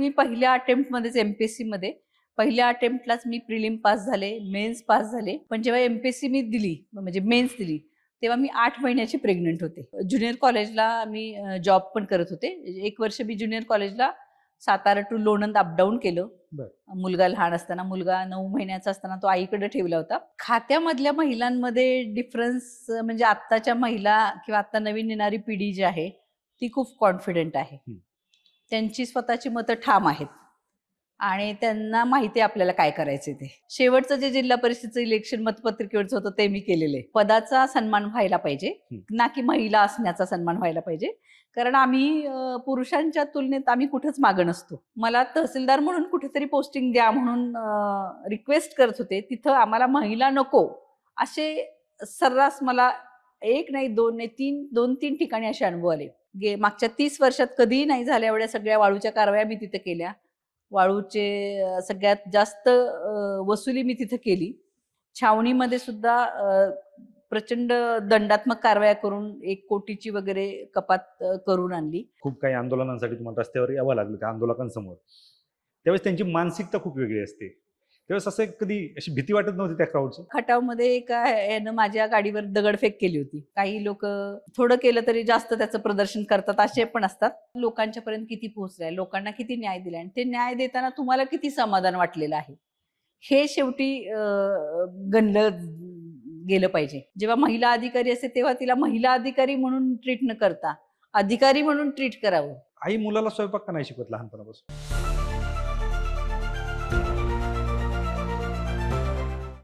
मी पहिल्या अटेम्प्टमध्येच एमपीएससी मध्ये पहिल्या अटेम्प्टलाच मी प्रिलिम पास झाले, मेन्स पास झाले. पण जेव्हा एमपीएससी मी दिली म्हणजे मेन्स दिली तेव्हा मी 8 महिन्याची प्रेग्नंट होते. ज्युनियर कॉलेजला मी जॉब पण करत होते. 1 वर्ष मी ज्युनियर कॉलेजला सातारा टू लोणंद अपडाऊन केलं. मुलगा लहान असताना, मुलगा 9 महिन्याचा असताना तो आईकडे ठेवला होता. खात्यामधल्या महिलांमध्ये डिफरन्स म्हणजे आत्ताच्या महिला किंवा आता नवीन येणारी पिढी जी आहे ती खूप कॉन्फिडंट आहे. त्यांची स्वतःची मतं ठाम आहेत आणि त्यांना माहिती आहे आपल्याला काय करायचं ते. शेवटचं जे जिल्हा परिषदेचं इलेक्शन मतपत्रिकेवरचं होतं ते मी केलेलं. पदाचा सन्मान व्हायला पाहिजे, ना की महिला असण्याचा सन्मान व्हायला पाहिजे. कारण आम्ही पुरुषांच्या तुलनेत आम्ही कुठेच मागं नसतो. मला तहसीलदार म्हणून कुठेतरी पोस्टिंग द्या म्हणून रिक्वेस्ट करत होते. तिथं आम्हाला महिला नको असे सर्रास मला 1 नाही 2 नाही 2-3 ठिकाणी असे अनुभव आले. मागच्या 30 वर्षात कधीही नाही झाल्या एवढ्या सगळ्या वाळूच्या कारवाया मी तिथे केल्या. वाळूचे सगळ्यात जास्त वसुली मी तिथे केली. छावणीमध्ये सुद्धा प्रचंड दंडात्मक कारवाया करून 1 कोटीची वगैरे कपात करून आणली. खूप काही आंदोलनांसाठी तुम्हाला रस्त्यावर यावं लागलं त्या आंदोलकांसमोर. त्यावेळेस त्यांची मानसिकता खूप वेगळी असते. त्यावेळेस असं कधी अशी भीती वाटत नव्हती त्या क्राऊडची? खटावमध्ये एका यानं माझ्या गाडीवर दगडफेक केली होती. काही लोक थोडं केलं तरी जास्त त्याचं प्रदर्शन करतात असे पण असतात. लोकांच्या पर्यंत किती पोहोचलाय, लोकांना किती न्याय दिलाय आणि ते न्याय देताना तुम्हाला किती समाधान वाटलेलं आहे हे शेवटी गणलं गेलं पाहिजे. जेव्हा महिला अधिकारी असते तेव्हा तिला महिला अधिकारी म्हणून ट्रीट न करता अधिकारी म्हणून ट्रीट करावं. आई मुलाला स्वयंपाक का नाही शिकवत लहानपणापासून?